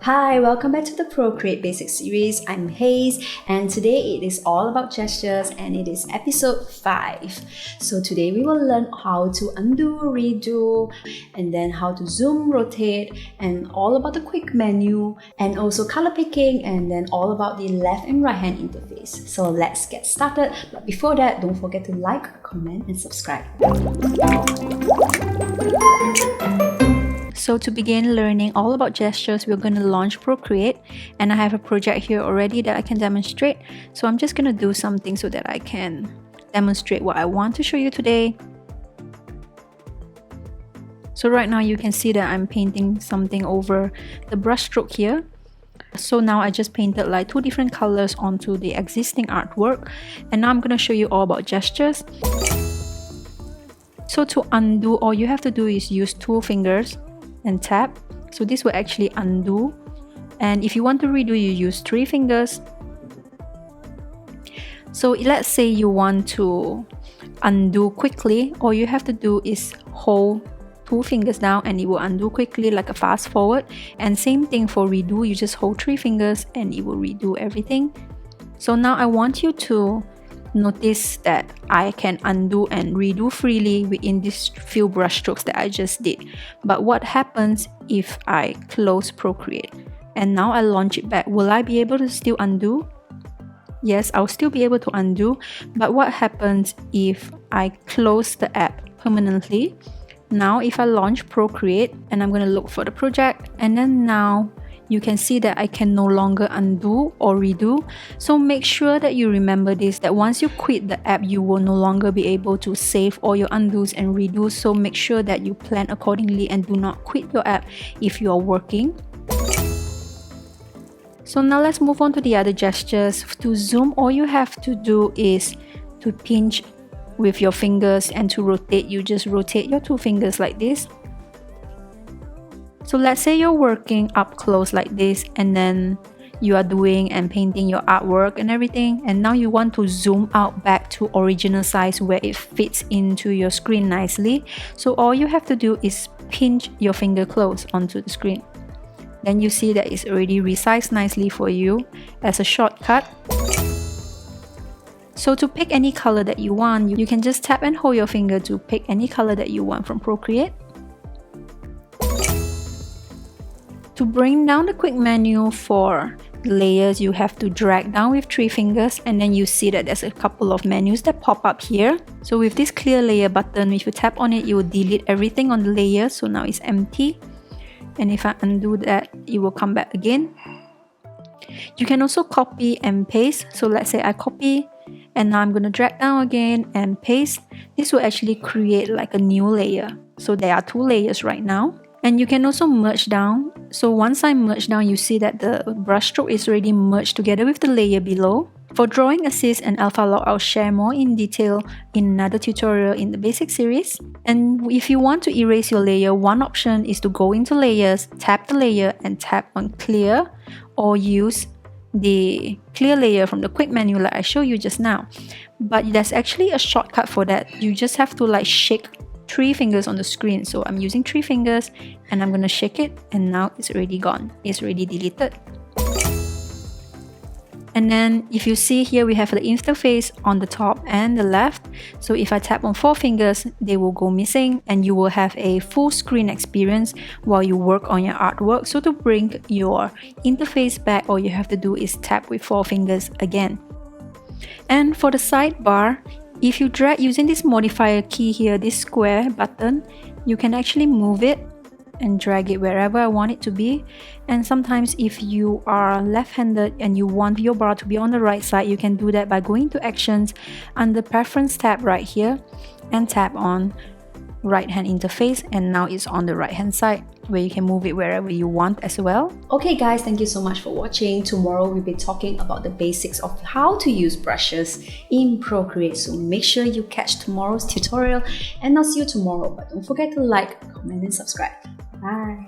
Hi, welcome back to the Procreate Basic Series. I'm Haze, and today it is all about gestures and it is episode 5. So today we will learn how to undo, redo, and then how to zoom, rotate, and all about the quick menu, and also color picking, and then all about the left and right hand interface. So let's get started. But before that, don't forget to like, comment, and subscribe. So to begin learning all about gestures, we're going to launch Procreate, and I have a project here already that I can demonstrate. So I'm just going to do something so that I can demonstrate what I want to show you today. So right now you can see that I'm painting something over the brush stroke here. So now I just painted like 2 different colors onto the existing artwork, and now I'm going to show you all about gestures. So to undo, all you have to do is use 2 fingers and tap. So this will actually undo, and if you want to redo, you use 3 fingers. So let's say you want to undo quickly, all you have to do is hold 2 fingers down and it will undo quickly like a fast forward. And same thing for redo, you just hold 3 fingers and it will redo everything. So now I want you to notice that I can undo and redo freely within these few brush strokes that I just did. But what happens if I close Procreate and now I launch it back? Will I be able to still undo? Yes, I'll still be able to undo. But what happens if I close the app permanently? Now if I launch Procreate and I'm going to look for the project, and then now you can see that I can no longer undo or redo. So make sure that you remember this, that once you quit the app, you will no longer be able to save all your undos and redos. So make sure that you plan accordingly and do not quit your app if you are working. So now let's move on to the other gestures. To zoom, all you have to do is to pinch with your fingers, and to rotate, you just rotate your 2 fingers like this. So let's say you're working up close like this, and then you are doing and painting your artwork and everything, and now you want to zoom out back to original size where it fits into your screen nicely. So all you have to do is pinch your finger close onto the screen. Then you see that it's already resized nicely for you as a shortcut. So to pick any color that you want, you can just tap and hold your finger to pick any color that you want from Procreate. To bring down the quick menu for layers, you have to drag down with 3 fingers, and then you see that there's a couple of menus that pop up here. So with this clear layer button, if you tap on it, you will delete everything on the layer. So now it's empty. And if I undo that, it will come back again. You can also copy and paste. So let's say I copy, and now I'm going to drag down again and paste. This will actually create like a new layer. So there are 2 layers right now. And you can also merge down. So once I merge down, you see that the brush stroke is already merged together with the layer below. For drawing assist and alpha lock, I'll share more in detail in another tutorial in the basic series. And if you want to erase your layer, one option is to go into layers, tap the layer and tap on clear, or use the clear layer from the quick menu like I showed you just now. But there's actually a shortcut for that. You just have to like shake 3 fingers on the screen. So I'm using 3 fingers and I'm gonna shake it, and now it's already gone. It's already deleted. And then if you see here, we have the interface on the top and the left. So if I tap on 4 fingers, they will go missing, and you will have a full screen experience while you work on your artwork. So to bring your interface back, all you have to do is tap with 4 fingers again. And for the sidebar, if you drag using this modifier key here, this square button, you can actually move it and drag it wherever I want it to be. And sometimes if you are left-handed and you want your bar to be on the right side, you can do that by going to Actions under Preference tab right here and tap on right hand interface, and now it's on the right hand side where you can move it wherever you want as well. Okay guys, thank you so much for watching. Tomorrow we'll be talking about the basics of how to use brushes in Procreate, so make sure you catch tomorrow's tutorial, and I'll see you tomorrow. But don't forget to like, comment and subscribe. Bye.